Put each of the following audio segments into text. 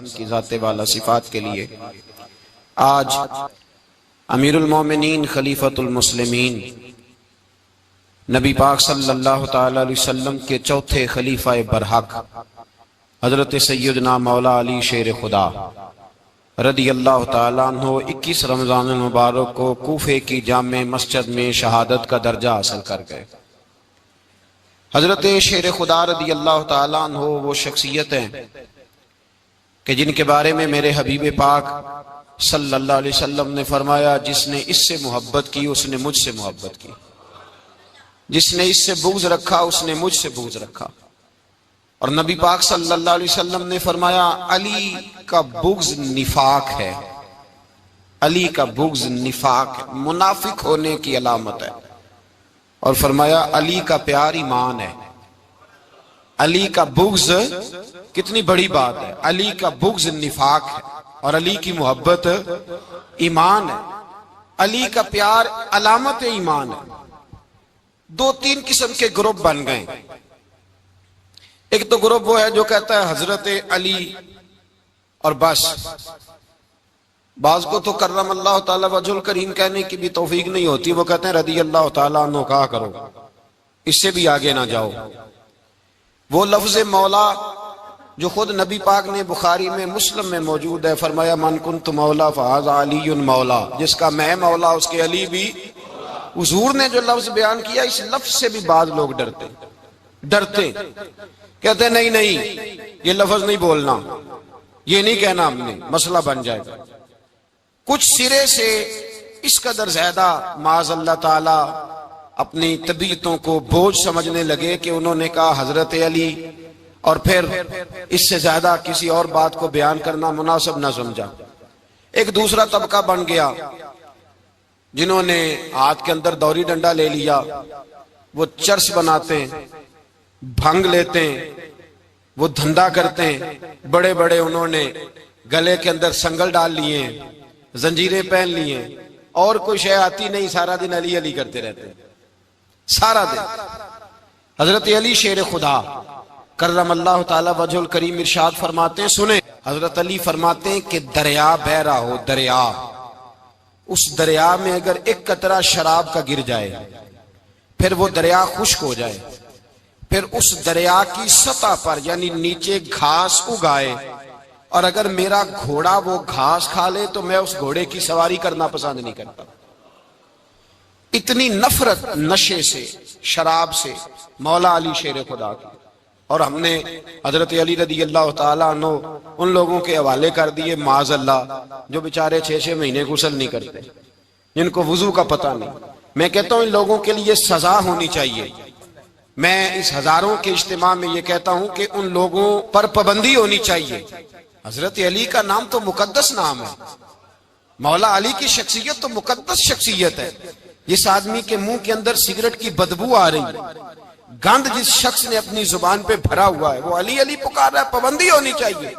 کی ذات والا صفات کے لیے آج امیر المومنین خلیفۃ المسلمین نبی پاک صلی اللہ تعالی علیہ وسلم کے چوتھے خلیفہ برحق حضرت سیدنا مولا علی شیر خدا رضی اللہ تعالیٰ عنہ 21 رمضان المبارک کو کوفے کی جامع مسجد میں شہادت کا درجہ حاصل کر گئے۔ حضرت شیر خدا رضی اللہ تعالیٰ عنہ وہ شخصیت ہیں کہ جن کے بارے میں میرے حبیب پاک صلی اللہ علیہ وسلم نے فرمایا، جس نے اس سے محبت کی اس نے مجھ سے محبت کی، جس نے اس سے بغض رکھا اس نے مجھ سے بغض رکھا۔ اور نبی پاک صلی اللہ علیہ وسلم نے فرمایا علی کا بغض نفاق ہے، علی کا بغض نفاق ہے، منافق ہونے کی علامت ہے۔ اور فرمایا علی کا پیار ایمان ہے، علی کا بغض کتنی بڑی بات ہے، علی کا بغض نفاق ہے اور علی کی محبت ایمان ہے، علی کا پیار علامت ایمان ہے۔ دو تین قسم کے گروپ بن گئے۔ ایک تو گروپ وہ ہے جو کہتا ہے حضرت علی اور بس، بعض کو تو کرم اللہ تعالی وجہ الکریم کہنے کی بھی توفیق نہیں ہوتی، وہ کہتے ہیں رضی اللہ تعالیٰ عنہ کہا کرو، اس سے بھی آگے نہ جاؤ۔ وہ لفظ مولا جو خود نبی پاک نے بخاری میں مسلم میں موجود ہے، فرمایا من کنت مولا فہذا علی مولا، جس کا میں مولا اس کے علی بھی۔ حضور نے جو لفظ بیان کیا اس لفظ سے بھی بعض لوگ ڈرتے کہتے ہیں نہیں یہ لفظ نہیں بولنا، یہ نہیں کہنا، ہم نے مسئلہ بن جائے گا۔ کچھ سرے سے اس قدر زیادہ معاذ اللہ تعالی اپنی طبیعتوں کو بوجھ سمجھنے لگے کہ انہوں نے کہا حضرت علی، اور پھر اس سے زیادہ کسی اور بات کو بیان کرنا مناسب نہ سمجھا۔ ایک دوسرا طبقہ بن گیا جنہوں نے ہاتھ کے اندر دوری ڈنڈا لے لیا، وہ چرس بناتے ہیں، بھنگ لیتے ہیں، وہ دھندا کرتے ہیں، بڑے بڑے انہوں نے گلے کے اندر سنگل ڈال لیے ہیں، زنجیریں پہن لیے ہیں، اور کوئی شے آتی نہیں، سارا دن علی علی کرتے رہتے ہیں سارا دن۔ حضرت علی شیر خدا کرم اللہ تعالی وجہ الکریم ارشاد فرماتے ہیں، سنیں، حضرت علی فرماتے ہیں کہ دریا بہ رہا ہو، دریا، اس دریا میں اگر ایک قطرہ شراب کا گر جائے پھر وہ دریا خشک ہو جائے، پھر اس دریا کی سطح پر یعنی نیچے گھاس اگائے، اور اگر میرا گھوڑا وہ گھاس کھا لے تو میں اس گھوڑے کی سواری کرنا پسند نہیں کرتا۔ اتنی نفرت نشے سے، شراب سے مولا علی شیر خدا کی۔ اور ہم نے حضرت علی رضی اللہ تعالیٰ عنہ ان لوگوں کے حوالے کر دیے معاذ اللہ جو بیچارے 6 مہینے غسل نہیں کرتے، جن کو وضو کا پتہ نہیں۔ میں کہتا ہوں ان لوگوں کے لیے سزا ہونی چاہیے۔ میں اس ہزاروں کے اجتماع میں یہ کہتا ہوں کہ ان لوگوں پر پابندی ہونی چاہیے۔ حضرت علی کا نام تو مقدس نام ہے، مولا علی کی شخصیت تو مقدس شخصیت ہے۔ جس آدمی کے منہ کے اندر سگریٹ کی بدبو آ رہی ہے، گند جس شخص نے اپنی زبان پہ بھرا ہوا ہے، وہ علی علی پکار رہا ہے، پابندی ہونی چاہیے۔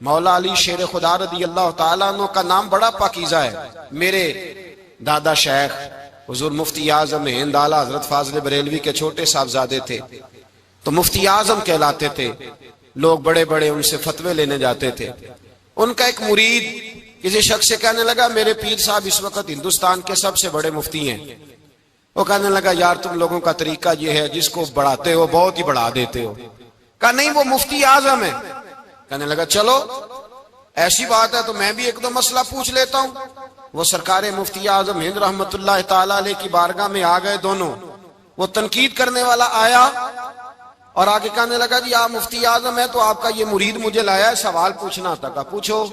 مولا علی شیر خدا رضی اللہ تعالیٰ عنہ کا نام بڑا پاکیزہ ہے۔ میرے دادا شیخ حضور مفتی اعظم ہند اعلیٰ حضرت فاضل بریلوی کے چھوٹے صاحبزادے تھے، تو مفتی اعظم کہلاتے تھے، لوگ بڑے بڑے ان سے فتوے لینے جاتے تھے۔ ان کا ایک مرید کسی شخص سے کہنے لگا میرے پیر صاحب اس وقت ہندوستان کے سب سے بڑے مفتی ہیں۔ وہ کہنے لگا یار تم لوگوں کا طریقہ یہ ہے جس کو بڑھاتے ہو بہت ہی بڑھا دیتے ہو۔ کہا نہیں وہ مفتی اعظم ہے۔ کہنے لگا چلو ایسی بات ہے تو میں بھی ایک دو مسئلہ پوچھ لیتا ہوں۔ وہ سرکار مفتی اعظم ہند رحمت اللہ تعالیٰ علیہ کی بارگاہ میں آ گئے دونوں۔ وہ تنقید کرنے والا آیا اور آگے کہنے لگا جی آپ مفتی اعظم ہے تو آپ کا یہ مرید مجھے لایا ہے، سوال پوچھنا تھا۔ کہا پوچھو۔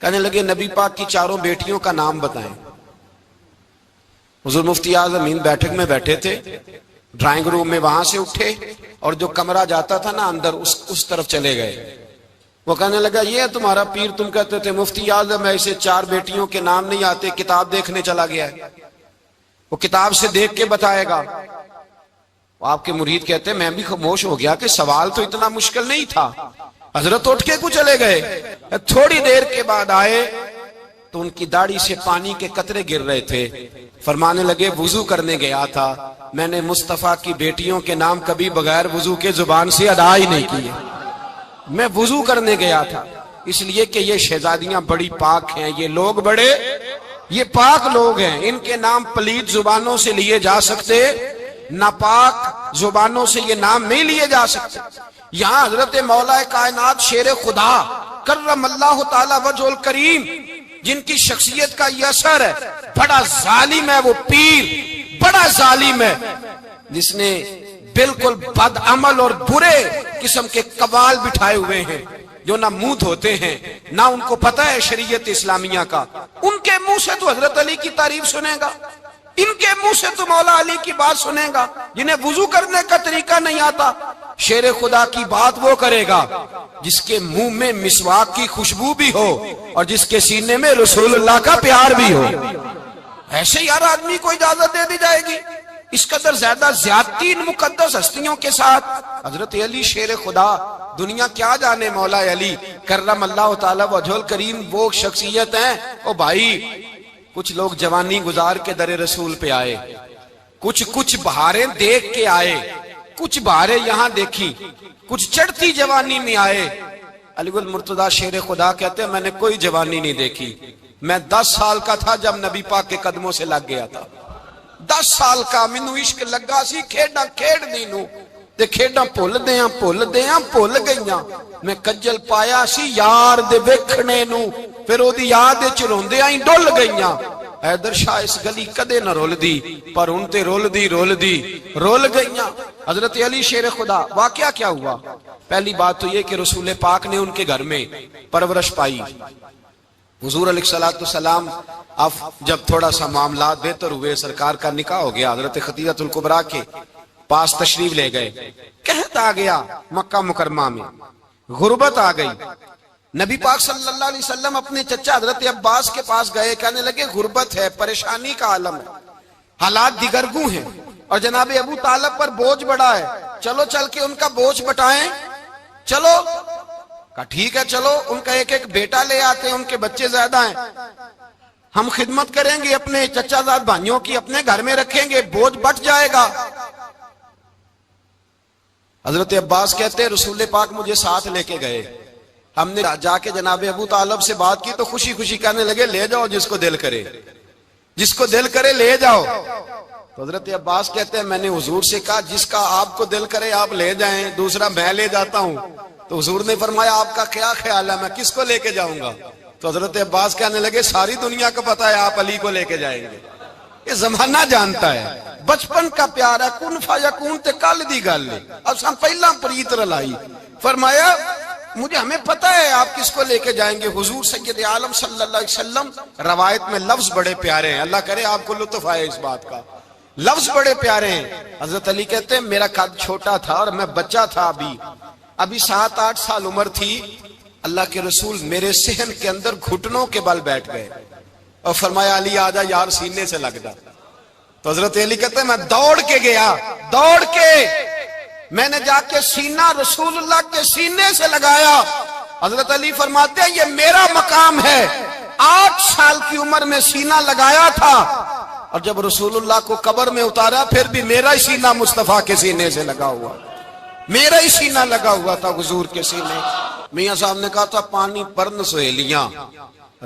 کہنے لگے نبی پاک کی 4 بیٹیوں کا نام بتائیں۔ حضور مفتی اعظم ہند بیٹھک میں بیٹھے تھے، ڈرائنگ روم میں وہاں سے اٹھے اور جو کمرہ جاتا تھا نا اندر اس طرف چلے گئے۔ وہ کہنے لگا یہ ہے تمہارا پیر، تم کہتے تھے مفتی اعظم ہے، اسے 4 بیٹیوں کے نام نہیں آتے، کتاب دیکھنے چلا گیا ہے، وہ کتاب سے دیکھ کے بتائے گا۔ آپ کے مرید کہتے ہیں میں بھی خاموش ہو گیا کہ سوال تو اتنا مشکل نہیں تھا۔ حضرت اٹھ کے کو چلے گئے، تھوڑی دیر کے بعد آئے تو ان کی داڑھی سے پانی کے قطرے گر رہے تھے. فرمانے لگے وضو کرنے گیا تھا, میں نے مصطفیٰ کی بیٹیوں کے نام کبھی بغیر وضو کے زبان سے ادا ہی نہیں کیے. میں وضو کرنے گیا تھا, اس لیے کہ یہ شہزادیاں بڑی پاک ہیں, یہ لوگ بڑے یہ پاک لوگ ہیں, ان کے نام پلیت زبانوں سے لیے جا سکتے, ناپاک زبانوں سے یہ نام نہیں لیے جا سکتے. یہاں حضرت مولا کائنات شیر خدا کرم اللہ تعالی وجہ الکریم, جن کی شخصیت کا یہ اثر ہے, بڑا ظالم ہے وہ پیر, بڑا ظالم ہے جس نے بالکل بد عمل اور برے قسم کے قوال بٹھائے ہوئے ہیں, جو نہ منہ دھوتے ہیں نہ ان کو پتہ ہے شریعت اسلامیہ کا. ان کے منہ سے تو حضرت علی کی تعریف سنے گا, ان کے منہ سے تو مولا علی کی بات سنے گا, جنہیں وضو کرنے کا طریقہ نہیں آتا. شیر خدا کی بات وہ کرے گا جس کے منہ میں مسواک کی خوشبو بھی ہو اور جس کے سینے میں رسول اللہ کا پیار بھی ہو. ایسے ہی ہر آدمی کو اجازت دے دی جائے گی. اس قدر زیادہ زیادتی ان مقدس ہستیوں کے ساتھ. حضرت علی شیر خدا, دنیا کیا جانے مولا علی کرم اللہ تعالی وجہ الکریم وہ شخصیت ہیں. او بھائی, کچھ لوگ جوانی گزار کے در رسول پہ آئے, کچھ بہاریں دیکھ کے آئے, کچھ بہاریں یہاں دیکھی, کچھ چڑھتی جوانی میں آئے. علی گل مرتضیٰ شیر خدا کہتے ہیں میں نے کوئی جوانی نہیں دیکھی, میں 10 سال کا تھا جب نبی پاک کے قدموں سے لگ گیا تھا. 10 سال کا مینوں عشق لگا سی, کھیڈاں کھیڈ دی نو تے کھیڈاں بھول گئیاں. میں کجل پایا سی یار دے ویکھنے نو, پھر او دی یاد وچ روندیاں ہی ڈل گئیاں. حیدر شاہ اس گلی کدے نہ رول دی, پر ان تے رول گئیاں. حضرت علی شیر خدا, واقعہ کیا ہوا؟ پہلی بات تو یہ کہ رسول پاک نے ان کے گھر میں پرورش پائی. حضور علیہ السلام اب جب تھوڑا سا معاملات بہتر ہوئے, سرکار کا نکاح ہو گیا, حضرت خدیجہ الکبریٰ کے پاس تشریف لے گئے. قحط آ گیا مکہ مکرمہ میں, غربت آ گئی. نبی پاک صلی اللہ علیہ وسلم اپنے چچا حضرت عباس کے پاس گئے, کہنے لگے غربت ہے, پریشانی کا عالم ہے, حالات دیگرگوں ہیں, اور جناب ابو طالب پر بوجھ بڑا ہے, چلو چل کے ان کا بوجھ بٹائیں. چلو کہا ٹھیک ہے, چلو ان کا ایک بیٹا لے آتے ہیں, ان کے بچے زیادہ ہیں, ہم خدمت کریں گے اپنے چچا زاد بھائیوں کی, اپنے گھر میں رکھیں گے, بوجھ بٹ جائے گا. حضرت عباس کہتے ہیں رسول پاک مجھے ساتھ لے کے گئے, ہم نے جا کے جناب ابو طالب سے بات کی تو خوشی خوشی کہنے لگے لے جاؤ جس کو دل کرے لے جاؤ. تو حضرت عباس کہتے ہیں میں نے حضور سے کہا جس کا آپ کو دل کرے آپ لے جائیں, دوسرا میں لے جاتا ہوں. تو حضور نے فرمایا آپ کا کیا خیال ہے, میں کس کو لے کے جاؤں گا؟ تو حضرت عباس کہنے لگے ساری دنیا کو پتا ہے آپ علی کو لے کے جائیں گے, یہ زمانہ جانتا ہے, بچپن کا پیار ہے, کن فیکون تے کل دی گل ہے, اب ہم پہلا پریت رلائی. فرمایا ہمیں پتا ہے آپ کس کو لے کے جائیں گے, حضور سید عالم صلی اللہ علیہ وسلم. روایت میں لفظ بڑے پیارے ہیں, اللہ کرے آپ کو لطف آئے اس بات کا, لفظ بڑے پیارے ہیں. حضرت علی کہتے ہیں میرا قد چھوٹا تھا اور میں بچہ تھا, ابھی 7-8 سال عمر تھی. اللہ کے رسول میرے صحن کے اندر گھٹنوں کے بل بیٹھ گئے اور فرمایا علی آجا یار سینے سے لگ جا. تو حضرت علی کہتے ہیں میں دوڑ کے گیا, میں نے جا کے سینہ رسول اللہ کے سینے سے لگایا. حضرت علی فرماتے ہیں یہ میرا مقام ہے, 8 سال کی عمر میں سینہ لگایا تھا, اور جب رسول اللہ کو قبر میں اتارا پھر بھی میرا ہی سینہ مصطفیٰ کے سینے سے لگا ہوا, میرا ہی سینہ لگا ہوا تھا حضور کے سینے. میاں صاحب نے کہا تھا پانی پرن سہیلیاں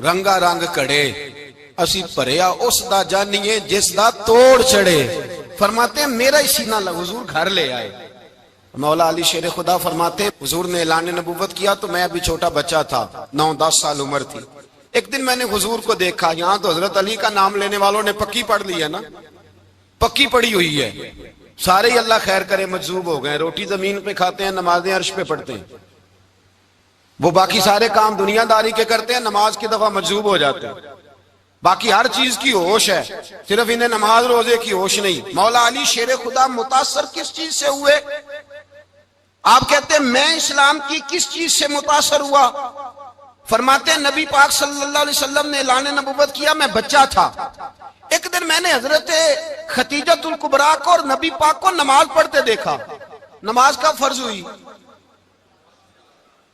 رنگا رنگ کڑے, اسی پریا اس دا جانیے جس دا توڑ چڑے. فرماتے ہیں میرا ہی سینہ لگا, حضور گھر لے آئے. مولا علی شیر خدا فرماتے ہیں حضور نے اعلان نبوت کیا تو میں ابھی چھوٹا بچہ تھا, 9-10 سال عمر تھی. ایک دن میں نے حضور کو دیکھا, یہاں تو حضرت علی کا نام لینے والوں نے پکی پڑھ لی ہے نا, پکی پڑھی ہوئی ہے, سارے ہی اللہ خیر کرے مجذوب ہو گئے, روٹی زمین پہ کھاتے ہیں, نمازیں عرش پہ پڑھتے ہیں, وہ باقی سارے کام دنیا داری کے کرتے ہیں, نماز کی دفعہ مجذوب ہو جاتے ہیں, باقی ہر چیز کی ہوش ہے, صرف انہیں نماز روزے کی ہوش نہیں. مولا علی شیر خدا متاثر کس چیز سے ہوئے؟ آپ کہتے ہیں میں اسلام کی کس چیز سے متاثر ہوا؟ فرماتے ہیں نبی پاک صلی اللہ علیہ وسلم نے اعلان نبوت کیا, میں بچہ تھا. ایک دن میں نے حضرت خدیجہ الکبریٰ کو اور نبی پاک کو نماز پڑھتے دیکھا, نماز کا فرض ہوئی,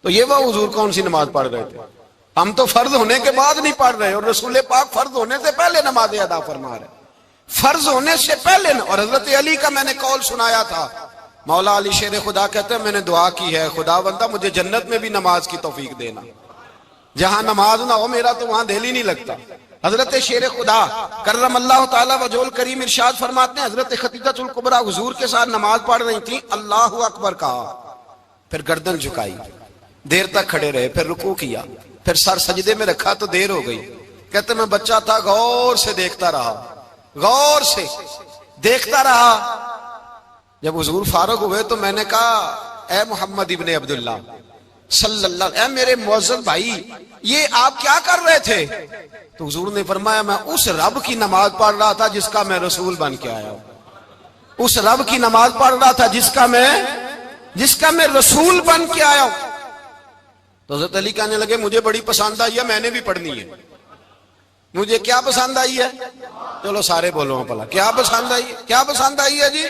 تو یہ وہ حضور کون سی نماز پڑھ رہے تھے؟ ہم تو فرض ہونے کے بعد نہیں پڑھ رہے، اور رسول پاک فرض ہونے سے پہلے نماز ادا فرما رہے، فرض ہونے سے پہلے۔ اور حضرت علی کا میں نے قول سنایا تھا، مولا علی شیر خدا کہتے ہیں میں نے دعا کی ہے، خدا بندہ مجھے جنت میں بھی نماز کی توفیق دینا، جہاں نماز نہ ہو میرا تو وہاں دل ہی نہیں لگتا۔ حضرت شیر خدا کرم اللہ تعالی وجہ الکریم ارشاد فرماتے ہیں، حضرت خدیجہ الکبریٰ حضور کے ساتھ نماز پڑھ رہی تھیں، اللہ اکبر کہا، پھر گردن جھکائی، دیر تک کھڑے رہے، پھر رکوع کیا، پھر سر سجدے میں رکھا تو دیر ہو گئی۔ کہتے میں بچہ تھا، غور سے دیکھتا رہا، غور سے دیکھتا رہا۔ جب حضور فارغ ہوئے تو میں نے کہا اے محمد ابن عبداللہ صلی اللہ، اے میرے معزز بھائی یہ آپ کیا کر رہے تھے؟ تو حضور نے فرمایا میں اس رب کی نماز پڑھ رہا تھا جس کا میں رسول بن کے آیا ہوں، اس رب کی نماز پڑھ رہا تھا جس کا میں رسول بن کے آیا ہوں۔ تو حضرت علی کہنے لگے مجھے بڑی پسند آئی ہے، میں نے بھی پڑھنی ہے۔ مجھے کیا پسند آئی ہے؟ چلو سارے بولو پلا، کیا پسند آئی ہے؟ کیا پسند آئی ہے جی؟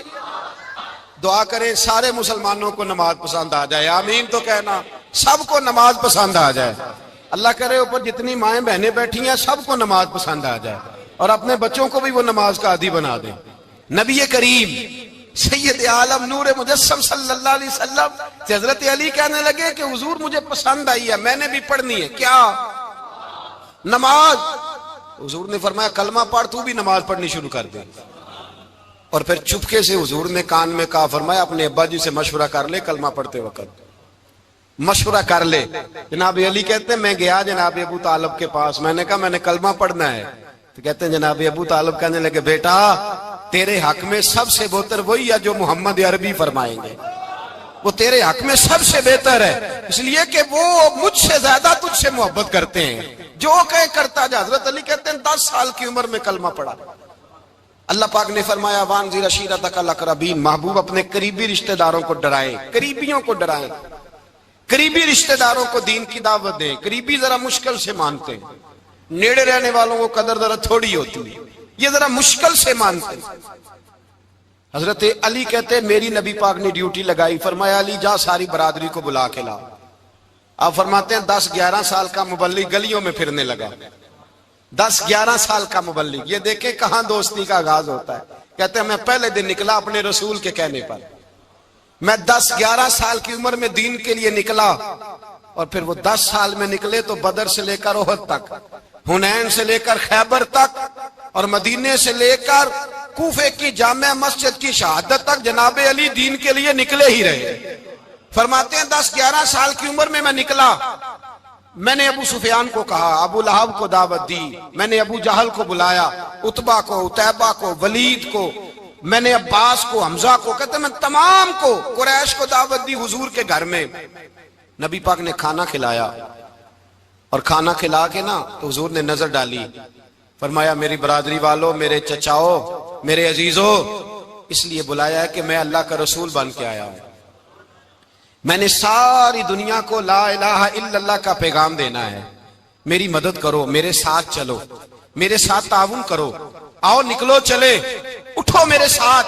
دعا کریں سارے مسلمانوں کو نماز پسند آ جائے، آمین تو کہنا، سب کو نماز پسند آ جائے۔ اللہ کرے اوپر جتنی مائیں بہنیں بیٹھی ہیں سب کو نماز پسند آ جائے، اور اپنے بچوں کو بھی وہ نماز کا عادی بنا دیں۔ نبی کریم سید عالم نور مجسم صلی اللہ علیہ وسلم سے حضرت علی کہنے لگے کہ حضور مجھے پسند آئی ہے، میں نے بھی پڑھنی ہے، کیا؟ نماز۔ حضور نے فرمایا کلمہ پڑھ، تو بھی نماز پڑھنی شروع کر دے۔ اور پھر چپکے سے حضور نے کان میں کہا، فرمایا اپنے ابا جی سے مشورہ کر لے کلمہ پڑھتے وقت، مشورہ کر لے۔ جناب علی کہتے ہیں میں گیا جناب ابو طالب کے پاس، میں نے کہا میں نے کلمہ پڑھنا ہے، تو کہتے ہیں جناب ابو طالب کہنے لگے بیٹا تیرے حق میں سب سے بہتر وہی ہے جو محمد عربی فرمائیں گے، وہ تیرے حق میں سب سے بہتر ہے، اس لیے کہ وہ مجھ سے زیادہ تجھ سے محبت کرتے ہیں، جو کہے کرتا جا۔ حضرت علی کہتے ہیں 10 سال کی عمر میں کلمہ پڑھا۔ اللہ پاک نے فرمایا وانذر عشیرتک الاقربین، محبوب اپنے قریبی رشتہ داروں کو ڈرائیں، قریبیوں کو ڈرائیں، قریبی رشتہ داروں کو دین کی دعوت دیں۔ قریبی ذرا مشکل سے مانتے ہیں، نیڑے رہنے والوں کو قدر ذرا تھوڑی ہوتی ہے، یہ ذرا مشکل سے مانتے ہیں۔ حضرت علی کہتے ہیں میری نبی پاک نے ڈیوٹی لگائی، فرمایا علی جا ساری برادری کو بلا کے لا۔ آپ فرماتے ہیں 10-11 سال کا مبلغ گلیوں میں پھرنے لگا، 10-11 سال کا مبلغ، یہ دیکھیں کہاں دوستی کا آغاز ہوتا ہے۔ کہتے ہیں میں پہلے دن نکلا اپنے رسول کے کہنے پر، میں 10-11 سال کی عمر میں دین کے لیے نکلا، اور پھر وہ 10 سال میں نکلے تو بدر سے لے کر احد تک، حنین سے لے کر خیبر تک، اور مدینے سے لے کر کوفے کی جامع مسجد کی شہادت تک جناب علی دین کے لیے نکلے ہی رہے۔ فرماتے ہیں 10-11 سال کی عمر میں نکلا، میں نے ابو سفیان کو کہا، ابو لہب کو دعوت دی، میں نے ابو جہل کو بلایا، عتبہ کو، عتیبہ کو، ولید کو، میں نے عباس کو، حمزہ کو، کہتے میں تمام کو، قریش کو دعوت دی حضور کے گھر میں۔ نبی پاک نے کھانا کھلایا، اور کھانا کھلا کے نا تو حضور نے نظر ڈالی، فرمایا میری برادری والوں، میرے چچاؤ، میرے عزیزوں، اس لیے بلایا ہے کہ میں اللہ کا رسول بن کے آیا ہوں، میں نے ساری دنیا کو لا الہ الا اللہ کا پیغام دینا ہے، میری مدد کرو، میرے ساتھ چلو، میرے ساتھ تعاون کرو، آؤ نکلو چلے، اٹھو میرے ساتھ۔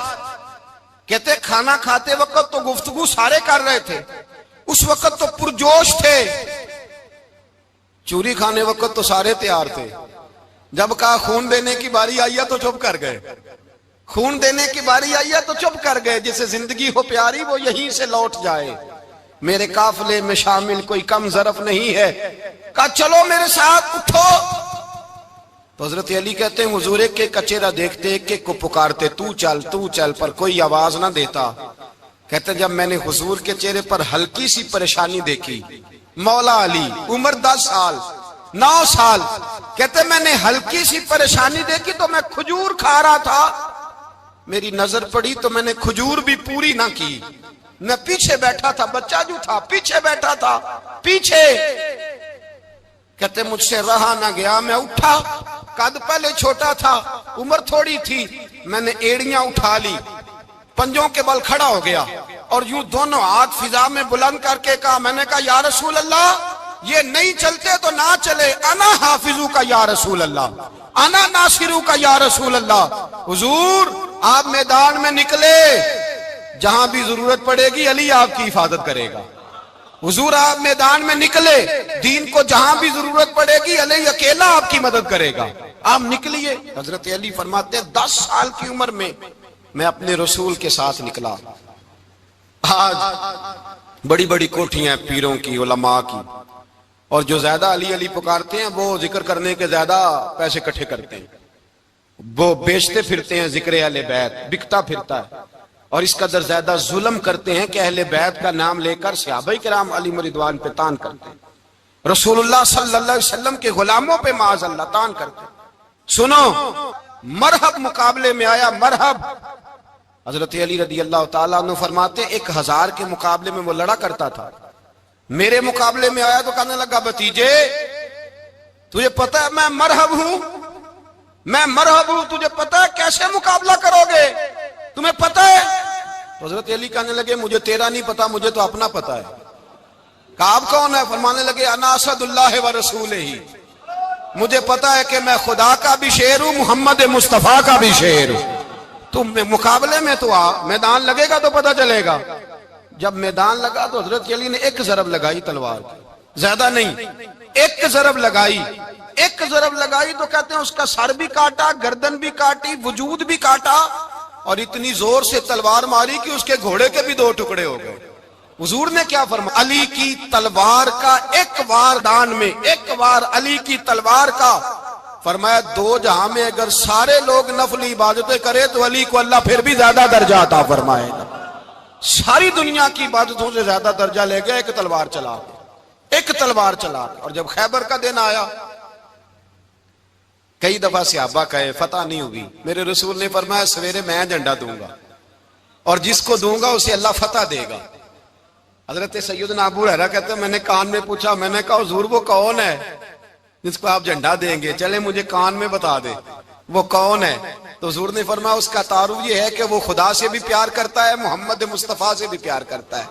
کہتے کھانا کھاتے وقت تو گفتگو سارے کر رہے تھے، اس وقت تو پرجوش تھے، چوری کھانے وقت تو سارے تیار تھے، جب کہا خون دینے کی باری آئی ہے تو چپ کر گئے، خون دینے کی باری آئی ہے تو چپ کر گئے، جسے زندگی ہو پیاری وہ یہیں سے لوٹ جائے، میرے قافلے میں شامل کوئی کم ظرف نہیں ہے، کہا چلو میرے ساتھ اٹھو۔ تو حضرت علی کہتے ہیں حضور ایک ایک کا چہرہ دیکھتے، ایک ایک کو پکارتے، تو چل، پر کوئی آواز نہ دیتا۔ کہتے جب میں نے حضور کے چہرے پر ہلکی سی پریشانی دیکھی، مولا علی عمر 10 سال 9 سال، کہتے میں نے ہلکی سی پریشانی دیکھی تو میں کھجور کھا رہا تھا، میری نظر پڑی تو میں نے کھجور بھی پوری نہ کی، میں پیچھے بیٹھا تھا، بچہ جو تھا پیچھے بیٹھا تھا، پیچھے۔ کہتے مجھ سے رہا نہ گیا، میں اٹھا، قد پہلے چھوٹا تھا، عمر تھوڑی تھی، میں نے ایڑیاں اٹھا لی، پنجوں کے بل کھڑا ہو گیا، اور یوں دونوں ہاتھ فضا میں بلند کر کے کہا، میں نے کہا یا رسول اللہ یہ نہیں چلتے تو نہ چلے، انا حافظو کا یا رسول اللہ، انا ناصرو کا یا رسول اللہ۔ حضور آپ میدان میں نکلے، جہاں بھی ضرورت پڑے گی علی آپ کی حفاظت کرے گا، حضور آپ میدان میں نکلے، دین کو جہاں بھی ضرورت پڑے گی علی اکیلا آپ کی مدد کرے گا، آپ نکلیے۔ حضرت علی فرماتے ہیں 10 سال کی عمر میں اپنے رسول کے ساتھ نکلا۔ آج بڑی بڑی کوٹھیاں پیروں کی، علماء کی، اور جو زیادہ علی علی پکارتے ہیں وہ ذکر کرنے کے زیادہ پیسے اکٹھے کرتے ہیں، وہ بیچتے پھرتے ہیں ذکر اہل بیت، بکتا پھرتا ہے، اور اس قدر زیادہ ظلم کرتے ہیں کہ اہل بیت کا نام لے کر صحابہ کرام علی رضوان پہ تان کرتے ہیں، رسول اللہ صلی اللہ علیہ وسلم کے غلاموں پہ معاذ اللہ تان کرتے ہیں۔ سنو، مرحب مقابلے میں آیا، مرحب۔ حضرت علی رضی اللہ تعالیٰ عنہ فرماتے 1000 کے مقابلے میں وہ لڑا کرتا تھا، میرے مقابلے میں آیا تو کہنے لگا بھتیجے تجھے پتا ہے میں مرحب ہوں، میں مرحب ہوں، تجھے پتا ہے کیسے مقابلہ کرو گے، تمہیں پتا ہے؟ حضرت علی کہنے لگے مجھے تیرا نہیں پتا، مجھے تو اپنا پتا ہے۔ کہا آپ کون ہے؟ فرمانے لگے انا اسد اللہ و رسولہ، مجھے پتا ہے کہ میں خدا کا بھی شیر ہوں، محمد مصطفیٰ کا بھی شیر ہوں۔ تم مقابلے میں تو آ، میدان لگے گا تو پتا چلے گا۔ جب میدان لگا تو حضرت علی نے ایک ضرب لگائی تلوار کی، زیادہ نہیں، ایک ضرب لگائی، ایک ضرب لگائی تو کہتے ہیں اس کا سر بھی کاٹا، گردن بھی کاٹی، وجود بھی کاٹا، اور اتنی زور سے تلوار ماری کہ اس کے گھوڑے کے بھی 2 ٹکڑے ہو گئے۔ حضور نے کیا فرمایا؟ علی کی تلوار کا ایک وار دان میں، ایک وار علی کی تلوار کا، فرمایا 2 جہاں میں اگر سارے لوگ نفلی عبادتیں کرے تو علی کو اللہ پھر بھی زیادہ درجہ عطا فرمائے گا۔ ساری دنیا کی عبادتوں سے زیادہ درجہ لے گیا ایک تلوار چلا کے، ایک تلوار چلا کے۔ اور جب خیبر کا دن آیا، کئی دفعہ صحابہ کہے فتح نہیں ہوئی، میرے رسول نے فرمایا سویرے میں جھنڈا دوں گا اور جس کو دوں گا اسے اللہ فتح دے گا۔ حضرت سیدنا ابو ہریرہ کہتے ہیں میں نے کان میں پوچھا، میں نے کہا حضور وہ کون ہے جس کو آپ جھنڈا دیں گے؟ چلے مجھے کان میں بتا دے وہ کون ہے۔ تو حضور نے فرمایا اس کا تعارف یہ ہے کہ وہ خدا سے بھی پیار کرتا ہے، محمد مصطفیٰ سے بھی پیار کرتا ہے۔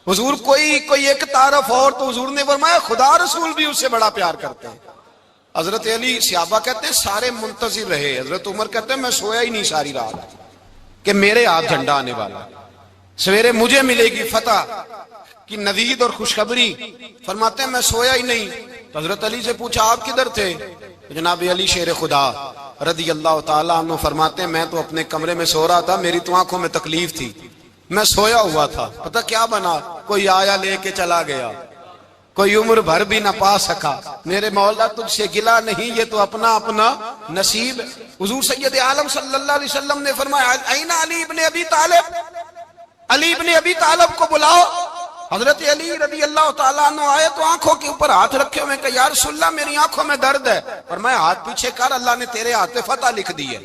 حضور کوئی ایک تعارف اور، تو حضور نے فرمایا خدا رسول بھی اس سے بڑا پیار کرتے ہیں۔ حضرت علی، صحابہ کہتے ہیں سارے منتظر رہے، حضرت عمر کہتے ہیں میں سویا ہی نہیں ساری رات کہ میرے ہاتھ جھنڈا آنے والا، سویرے مجھے ملے گی فتح کی نوید اور خوشخبری۔ فرماتے ہیں میں سویا ہی نہیں۔ تو حضرت علی سے پوچھا آپ کدھر تھے؟ جناب علی شیر خدا رضی اللہ تعالیٰ عنہ فرماتے ہیں میں تو اپنے کمرے میں سو رہا تھا، میری تو آنکھوں میں تکلیف تھی، میں سویا ہوا تھا، پتہ کیا بنا، کوئی آیا لے کے چلا گیا، کوئی عمر بھر بھی نہ پا سکا۔ میرے مولا تجھ سے گلا نہیں، یہ تو اپنا اپنا نصیب۔ حضور سید عالم صلی اللہ علیہ وسلم نے فرمایا این علی ابن ابی طالب، علی ابن ابی طالب کو بلاؤ۔ حضرت علی رضی اللہ تعالیٰ عنہ آئے تو آنکھوں کے اوپر ہاتھ رکھے ہوئے کہ یا رسول اللہ میری آنکھوں میں درد ہے۔ فرمایا ہاتھ پیچھے کر، اللہ نے تیرے ہاتھ پہ فتح لکھ دی ہے،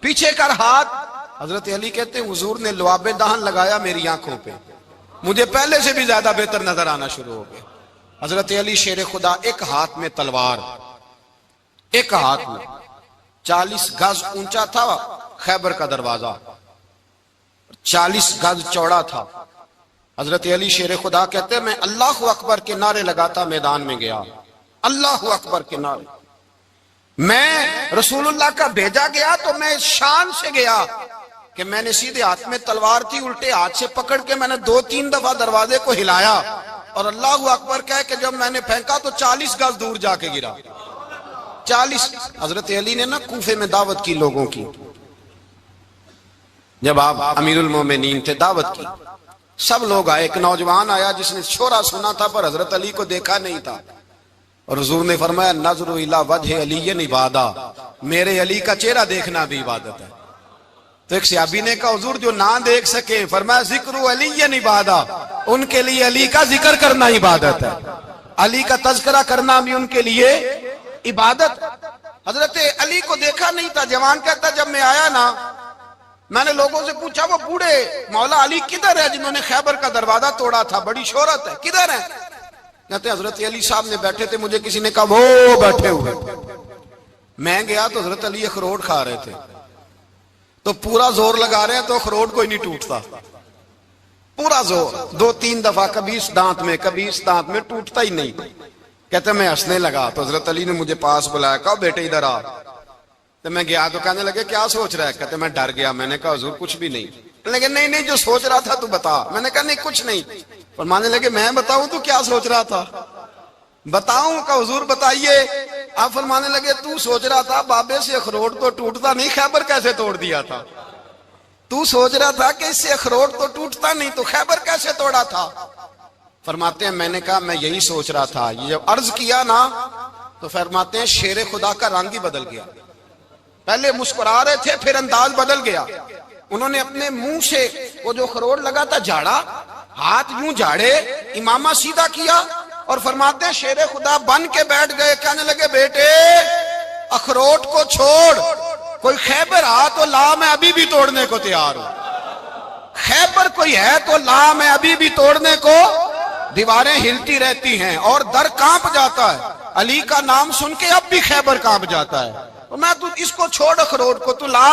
پیچھے کر ہاتھ۔ حضرت علی کہتے ہیں حضور نے لعاب دہن لگایا میری آنکھوں پہ، مجھے پہلے سے بھی زیادہ بہتر نظر آنا شروع ہو گیا۔ حضرت علی شیر خدا، ایک ہاتھ میں تلوار، ایک ہاتھ میں 40 گز اونچا تھا خیبر کا دروازہ، 40 گز چوڑا تھا۔ حضرت علی شیر خدا کہتے ہیں میں اللہ اکبر کے نعرے لگاتا میدان میں گیا، اللہ اکبر کے نعرے۔ میں رسول اللہ کا بھیجا گیا تو میں شان سے گیا کہ میں نے سیدھے ہاتھ میں تلوار تھی، الٹے ہاتھ سے پکڑ کے میں نے 2-3 دفعہ دروازے کو ہلایا اور اللہ اکبر کہہ کہ جب میں نے پھینکا تو 40 گز دور جا کے گرا، 40۔ حضرت علی نے نا کوفے میں دعوت کی لوگوں کی، جب آپ امیر المومنین تھے، دعوت کی، سب لوگ آئے۔ ایک نوجوان آیا جس نے شورا سنا تھا پر حضرت علی کو دیکھا نہیں تھا، اور حضور نے فرمایا نظر الی وجہ علی عبادہ، میرے علی کا چہرہ دیکھنا بھی عبادت ہے۔ تو ایک صحابی نے کہا حضور جو نہ دیکھ سکے، فرمایا ذکر علی عبادہ، ان کے لیے علی کا ذکر کرنا عبادت ہے، علی کا تذکرہ کرنا بھی ان کے لیے عبادت۔ حضرت علی کو دیکھا نہیں تھا، جوان کہتا جب میں آیا نا میں نے لوگوں سے پوچھا وہ بوڑھے مولا علی کدھر ہے جنہوں نے خیبر کا دروازہ توڑا تھا، بڑی شہرت ہے، کدھر ہیں؟ کہتے حضرت علی صاحب نے بیٹھے تھے، مجھے کسی نے کہا وہ بیٹھے ہوئے۔ میں گیا تو حضرت علی اخروٹ کھا رہے تھے، تو پورا زور لگا رہے ہیں تو اخروٹ کوئی نہیں ٹوٹتا، پورا زور 2-3 دفعہ، کبھی اس دانت میں کبھی اس دانت میں، ٹوٹتا ہی نہیں۔ کہتے میں ہنسنے لگا تو حضرت علی نے مجھے پاس بلایا، کہا بیٹے ادھر آ۔ تو میں گیا تو کہنے لگے کیا سوچ رہا ہے؟ کہتے میں ڈر گیا، میں نے کہا حضور کچھ بھی نہیں۔ لیکن نہیں جو سوچ رہا تھا تو بتا۔ میں نے کہا نہیں کچھ نہیں۔ فرمانے لگے میں بتاؤں تو کیا سوچ رہا تھا؟ بتاؤں کہ حضور بتائیے؟ آپ فرمانے لگے تو سوچ رہا تھا بابے سے اخروٹ تو ٹوٹتا نہیں، خیبر کیسے توڑ دیا تھا؟ تو سوچ رہا تھا کہ اس سے اخروٹ تو ٹوٹتا نہیں تو خیبر کیسے توڑا تھا؟ فرماتے ہیں میں نے کہا میں یہی سوچ رہا تھا۔ یہ جب عرض کیا نا تو فرماتے ہیں شیر خدا کا رنگ ہی بدل گیا، پہلے مسکرا رہے تھے پھر انداز بدل گیا۔ انہوں نے اپنے منہ سے وہ جو اخروٹ لگا تھا جھاڑا، ہاتھ یوں جھاڑے، امامہ سیدھا کیا اور فرماتے ہیں شیر خدا بن کے بیٹھ گئے، کہنے لگے بیٹے اخروٹ کو چھوڑ، کوئی خیبر آ تو لا، میں ابھی بھی توڑنے کو تیار ہوں۔ خیبر کوئی ہے تو لا، میں ابھی بھی توڑنے کو، دیواریں ہلتی رہتی ہیں اور در کانپ جاتا ہے، علی کا نام سن کے اب بھی خیبر کانپ جاتا ہے، تو میں تو اس کو چھوڑ اخروٹ کو تو لا۔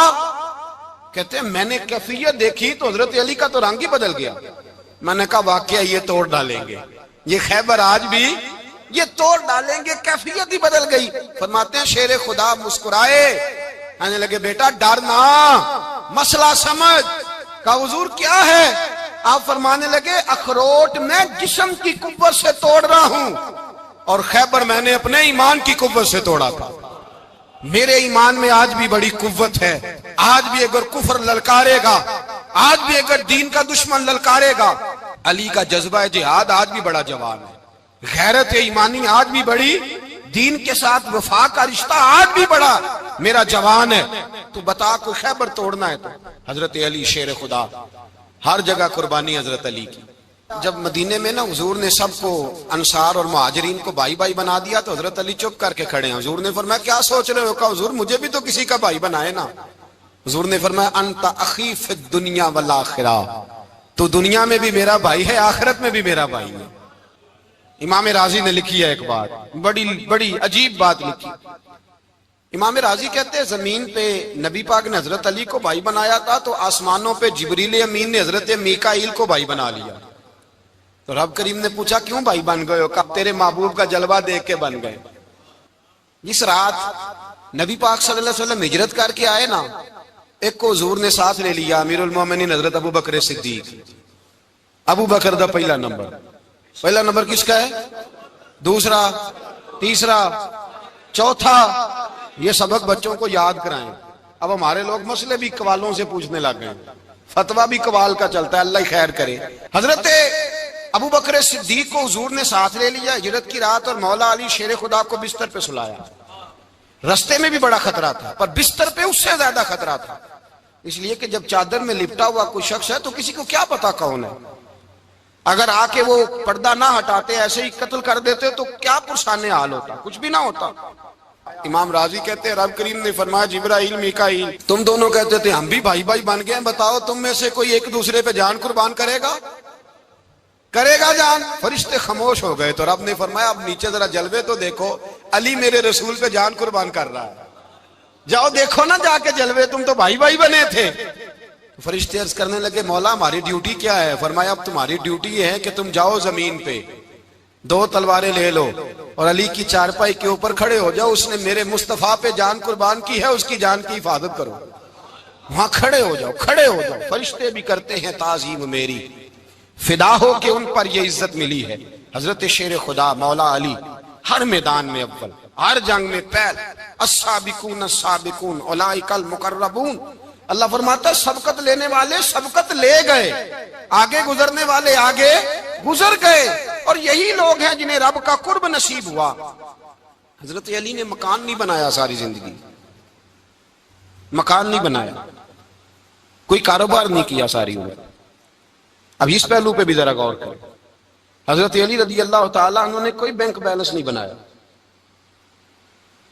کہتے ہیں میں نے کیفیت دیکھی تو حضرت علی کا تو رنگ ہی بدل گیا۔ میں نے کہا واقعہ یہ توڑ ڈالیں گے، یہ خیبر آج بھی یہ توڑ ڈالیں گے، کیفیت ہی بدل گئی۔ فرماتے ہیں شیر خدا مسکرائے، کہنے لگے بیٹا ڈرنا، مسئلہ سمجھ۔ کہا حضور کیا ہے؟ آپ فرمانے لگے اخروٹ میں جسم کی قوت سے توڑ رہا ہوں اور خیبر میں نے اپنے ایمان کی قوت سے توڑا تھا۔ میرے ایمان میں آج بھی بڑی قوت ہے، آج بھی اگر کفر للکارے گا، آج بھی اگر دین کا دشمن للکارے گا، علی کا جذبہ جہاد آج بھی بڑا جوان ہے، غیرت ایمانی آج بھی بڑی، دین کے ساتھ وفا کا رشتہ آج بھی بڑا میرا جوان ہے۔ تو بتا کوئی خیبر توڑنا ہے تو حضرت علی شیر خدا، ہر جگہ قربانی حضرت علی کی۔ جب مدینے میں نا حضور نے سب کو انصار اور مہاجرین کو بھائی بھائی بنا دیا تو حضرت علی چپ کر کے کھڑے ہیں۔ حضور نے فرمایا کیا سوچ رہے ہو؟ کہا حضور مجھے بھی تو کسی کا بھائی بنائے نا۔ حضور نے فرمایا انت اخی فی الدنیا والآخرہ، تو دنیا میں بھی میرا بھائی ہے، آخرت میں بھی میرا بھائی ہے۔ امام راضی نے لکھی ہے ایک بات، بڑی عجیب بات لکھی۔ امام راضی کہتے ہیں زمین پہ نبی پاک نے حضرت علی کو بھائی بنایا تھا تو آسمانوں پہ جبریل امین نے حضرت میکائیل کو بھائی بنا لیا۔ تو رب کریم نے پوچھا کیوں بھائی بن گئے ہو؟ کہا تیرے محبوب کا جلوہ دیکھ کے بن گئے۔ جس رات نبی پاک صلی اللہ علیہ وسلم ہجرت کر کے آئے نا، ایک کو حضور نے ساتھ لے لیا، امیر المومنین حضرت ابو بکر صدیق۔ ابو بکر دا پہلا نمبر کس کا ہے؟ دوسرا، تیسرا، چوتھا، یہ سبق بچوں کو یاد کرائیں۔ اب ہمارے لوگ مسئلے بھی قوالوں سے پوچھنے لگ گئے، فتویٰ بھی قوال کا چلتا ہے، اللہ ہی خیر کرے۔ حضرت ابو بکر صدیق کو حضور نے ساتھ لے لیا ہجرت کی رات، اور مولا علی شیر خدا کو بستر پہ سلایا۔ رستے میں بھی بڑا خطرہ تھا پر بستر پہ اس سے زیادہ خطرہ تھا، اس لیے کہ جب چادر میں لپٹا ہوا کوئی شخص ہے تو کسی کو کیا پتا کون ہے، اگر آ کے وہ پردہ نہ ہٹاتے ایسے ہی قتل کر دیتے تو کیا پرسانے حال ہوتا، کچھ بھی نہ ہوتا۔ امام راضی کہتے ہیں رب کریم نے فرمایا جبرائیل میکائیل تم دونوں کہتے تھے ہم بھی بھائی بھائی بن گئے ہیں، بتاؤ تم میں سے کوئی ایک دوسرے پہ جان قربان کرے گا جان؟ فرشتے خاموش ہو گئے تو رب نے فرمایا اب نیچے ذرا جلوے تو دیکھو، علی میرے رسول پہ جان قربان کر رہا ہے، جاؤ دیکھو نا جا کے جلوے، تم تو بھائی بھائی بنے تھے۔ فرشتے عرض کرنے لگے مولا ہماری ڈیوٹی کیا ہے؟ فرمایا اب تمہاری ڈیوٹی یہ ہے کہ تم جاؤ زمین پہ 2 تلواریں لے لو اور علی کی چارپائی کے اوپر کھڑے ہو جاؤ، اس نے میرے مصطفیٰ پہ جان قربان کی ہے، اس کی جان کی حفاظت کرو۔ وہاں کھڑے ہو جاؤ۔ فرشتے بھی کرتے ہیں تعظیم میری، فدا ہو کہ ان پر یہ عزت ملی ہے۔ حضرت شیر خدا مولا علی ہر میدان میں اول، ہر جنگ میں پہل، السابقون السابقون اولئک المقربون۔ اللہ فرماتا ہے سبقت لینے والے سبقت لے گئے، آگے گزرنے والے آگے گزر گئے، اور یہی لوگ ہیں جنہیں رب کا قرب نصیب ہوا۔ حضرت علی نے مکان نہیں بنایا، ساری زندگی مکان نہیں بنایا، کوئی کاروبار نہیں کیا ساری عمر۔ اب اس پہلو پہ بھی ذرا غور کریں، حضرت علی رضی اللہ تعالیٰ عنہ نے کوئی بینک بیلنس نہیں بنایا۔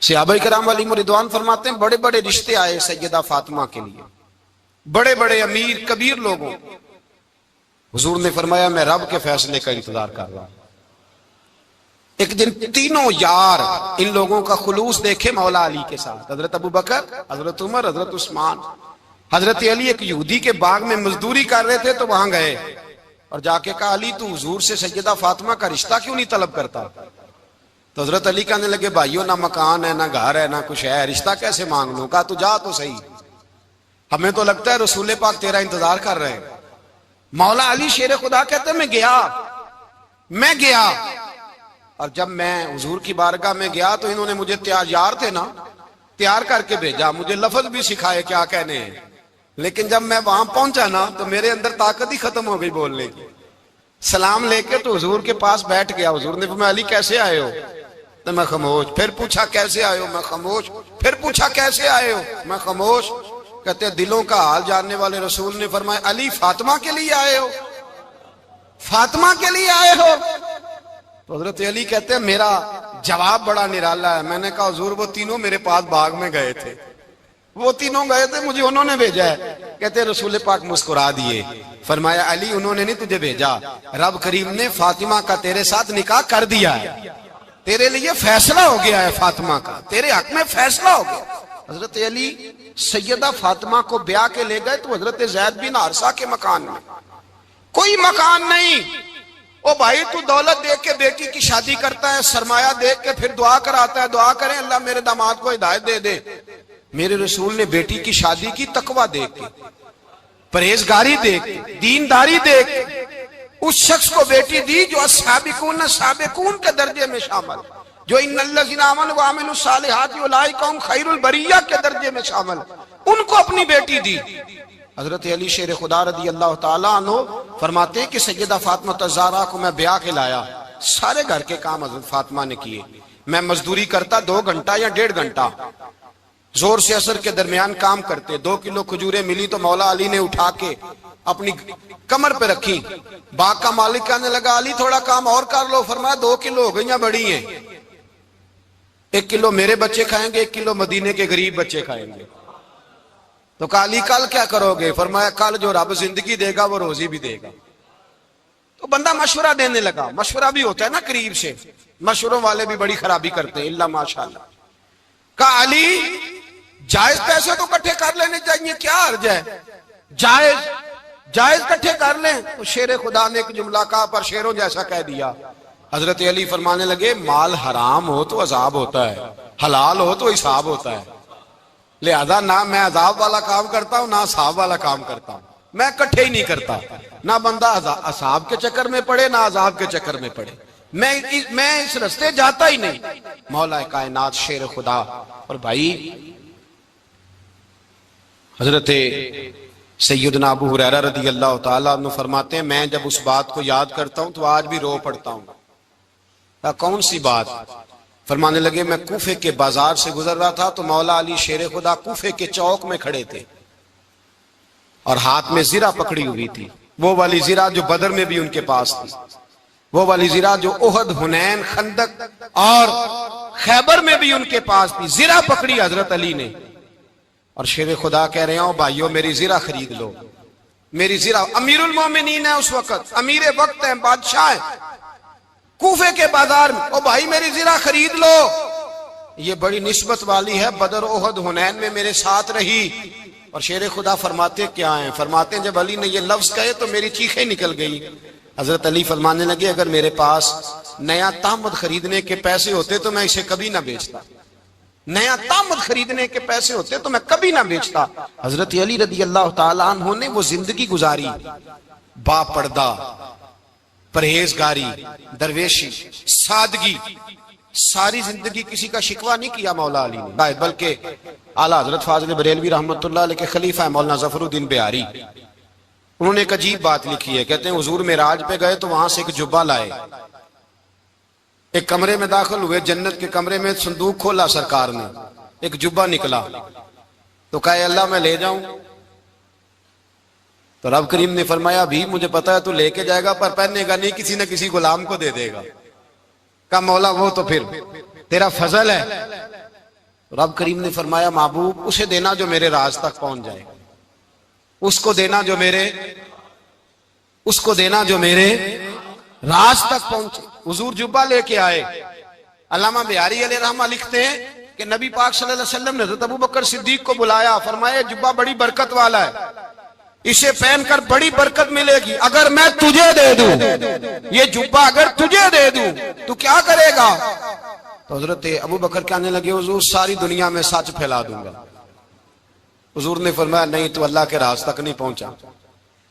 صحابہ کرام علیہم رضوان فرماتے ہیں بڑے بڑے رشتے آئے سیدہ فاطمہ کے لیے، بڑے بڑے امیر کبیر لوگوں، حضور نے فرمایا میں رب کے فیصلے کا انتظار کر رہا ہوں۔ ایک دن تینوں یار ان لوگوں کا خلوص دیکھے مولا علی کے ساتھ، حضرت ابو بکر، حضرت عمر، حضرت عثمان۔ حضرت علی ایک یہودی کے باغ میں مزدوری کر رہے تھے تو وہاں گئے اور جا کے کہا علی تو حضور سے سیدہ فاطمہ کا رشتہ کیوں نہیں طلب کرتا؟ تو حضرت علی کہنے لگے بھائیو نہ مکان ہے نہ گھر ہے نہ کچھ ہے، رشتہ کیسے مانگ لوں؟ کہا تو جا تو صحیح، ہمیں تو لگتا ہے رسول پاک تیرا انتظار کر رہے ہیں۔ مولا علی شیر خدا کہتے ہیں میں گیا، میں گیا، اور جب میں حضور کی بارگاہ میں گیا تو انہوں نے مجھے تیار تھے نا، تیار کر کے بھیجا، مجھے لفظ بھی سکھائے کیا کہنے ہیں، لیکن جب میں وہاں پہنچا نا تو میرے اندر طاقت ہی ختم ہو گئی بولنے کی۔ سلام لے کے تو حضور کے پاس بیٹھ گیا، حضور نے فرمایا علی کیسے آئے ہو؟ تو میں خاموش۔ پھر پوچھا کیسے آئے ہو؟ میں خاموش۔ پھر پوچھا کیسے آئے ہو؟ میں خاموش۔ کہتے دلوں کا حال جاننے والے رسول نے فرمایا علی فاطمہ کے لیے آئے ہو؟ فاطمہ کے لیے آئے ہو؟ تو حضرت علی کہتے ہیں میرا جواب بڑا نرالا ہے۔ میں نے کہا حضور وہ تینوں میرے پاس باغ میں گئے تھے، وہ تینوں گئے تھے، مجھے انہوں نے بھیجا ہے۔ کہتے رسول پاک مسکرا دیے، فرمایا علی انہوں نے نہیں تجھے بھیجا، رب کریم نے فاطمہ کا تیرے ساتھ نکاح کر دیا ہے، تیرے لیے فیصلہ ہو گیا ہے، فاطمہ کا تیرے حق میں فیصلہ ہو گیا۔ حضرت علی سیدہ فاطمہ کو بیاہ کے لے گئے تو حضرت زید بن حارثہ کے مکان میں، کوئی مکان نہیں۔ او بھائی تو دولت دیکھ کے بیٹی کی شادی کرتا ہے، سرمایہ دیکھ کے پھر دعا کراتا ہے، دعا کریں اللہ میرے داماد کو ہدایت دے دے۔ میرے رسول نے بیٹی کی شادی کی تقوی دیکھ کے، پرہیزگاری دیکھ کے، دینداری دیکھ کے، اس شخص کو بیٹی دی جو السابقون السابقون کے درجے میں شامل، جو ان الذین آمنوا وعملوا الصالحات اولئک هم خیر البریہ کے درجے میں شامل، ان کو اپنی بیٹی دی۔ حضرت علی شیر خدا رضی اللہ تعالیٰ عنہ فرماتے ہیں کہ سیدہ فاطمہ الزہرا کو میں بیاہ کے لایا، سارے گھر کے کام حضرت فاطمہ نے کیے، میں مزدوری کرتا 2 گھنٹہ یا 1.5 گھنٹہ، زور سے عصر کے درمیان کام کرتے، 2 کلو کھجوریں ملی تو مولا علی نے اٹھا کے اپنی کمر پہ رکھی، باغ کا مالک کہنے لگا علی تھوڑا کام اور کر لو، فرمایا 2 کلو ہو گئیں بڑی ہیں، 1 کلو میرے بچے کھائیں گے، 1 کلو مدینے کے غریب بچے کھائیں گے۔ تو کہا علی کل کیا کرو گے؟ فرمایا کل جو رب زندگی دے گا وہ روزی بھی دے گا۔ تو بندہ مشورہ دینے لگا، مشورہ بھی ہوتا ہے نا قریب سے، مشوروں والے بھی بڑی خرابی کرتے ہیں اللہ ماشاءاللہ۔ کہا علی جائز پیسے تو کٹھے کر لینے چاہیے، کیا حرج ہے، جائز کٹھے کر لیں۔ تو شیر خدا نے ایک جملہ کہا پر شیروں جیسا کہہ دیا۔ حضرت علی فرمانے لگے مال حرام ہو تو عذاب ہوتا ہے، حلال ہو تو حساب ہوتا ہے، لہذا نہ میں عذاب والا کام کرتا ہوں نہ حساب والا کام کرتا ہوں، میں کٹھے ہی نہیں کرتا، نہ بندہ حساب کے چکر میں پڑے نہ عذاب کے چکر میں پڑے، میں اس رستے جاتا ہی نہیں۔ مولا کائنات شیر خدا۔ اور بھائی حضرت سیدنا ابو ہریرہ رضی اللہ تعالیٰ عنہ فرماتے ہیں میں جب اس بات کو یاد کرتا ہوں تو آج بھی رو پڑتا ہوں۔ کون سی بات؟ فرمانے لگے میں کوفے کے بازار سے گزر رہا تھا تو مولا علی شیر خدا کوفے کے چوک میں کھڑے تھے اور ہاتھ میں زرہ پکڑی ہوئی تھی، وہ والی زرہ جو بدر میں بھی ان کے پاس تھی، وہ والی زرہ جو احد، حنین، خندق اور خیبر میں بھی ان کے پاس تھی۔ زرہ پکڑی حضرت علی نے اور شیر خدا کہہ رہے ہیں بھائیو میری زرہ خرید لو، میری زرہ۔ امیر المومنین ہے اس وقت، امیر وقت ہیں، بادشاہ ہیں، کوفے کے بازار میں، او بھائی میری زرہ خرید لو، یہ بڑی نسبت والی ہے، بدر، احد، حنین میں میرے ساتھ رہی۔ اور شیر خدا فرماتے کیا ہیں؟ فرماتے ہیں جب علی نے یہ لفظ کہے تو میری چیخیں نکل گئی۔ حضرت علی فرمانے لگے اگر میرے پاس نیا تامد خریدنے کے پیسے ہوتے تو میں اسے کبھی نہ بیچتا، نیا تامد خریدنے کے پیسے ہوتے تو میں کبھی نہ بیچتا۔ حضرت علی رضی اللہ تعالیٰ عنہ نے وہ زندگی گزاری، با پردہ، پرہیزگاری، درویشی، سادگی، ساری زندگی کسی کا شکوہ نہیں کیا مولا علی نے، بلکہ اعلیٰ حضرت فاضل بریلوی رحمت اللہ علیہ کے خلیفہ مولانا ظفر الدین بہاری، انہوں نے ایک عجیب بات لکھی ہے، کہتے ہیں حضور معراج پہ گئے تو وہاں سے ایک جبہ لائے، ایک کمرے میں داخل ہوئے، جنت کے کمرے میں صندوق کھولا سرکار نے، ایک جبہ نکلا تو کہا اللہ میں لے جاؤں؟ تو رب کریم نے فرمایا بھی مجھے پتا ہے تو لے کے جائے گا پر پہننے گا نہیں، کسی نہ کسی غلام کو دے دے گا۔ کہا مولا وہ تو پھر تیرا فضل ہے۔ رب کریم نے فرمایا محبوب اسے دینا جو میرے راز تک پہنچ جائے، اس کو دینا جو میرے راز تک پہنچے۔ حضور جبہ لے کے آئے۔ علامہ بہاری علیہ رحمہ لکھتے ہیں کہ نبی پاک صلی اللہ علیہ وسلم نے حضرت ابوبکر صدیق کو بلایا، فرمایا جبہ بڑی برکت والا ہے، اسے پہن کر بڑی برکت ملے گی، اگر میں تجھے دے دوں یہ جبہ، اگر تجھے دے دوں تو کیا کرے گا؟ تو حضرت ابوبکر کہنے لگے حضور ساری دنیا میں سچ پھیلا دوں گا۔ حضور نے فرمایا نہیں تو اللہ کے راز تک نہیں پہنچا۔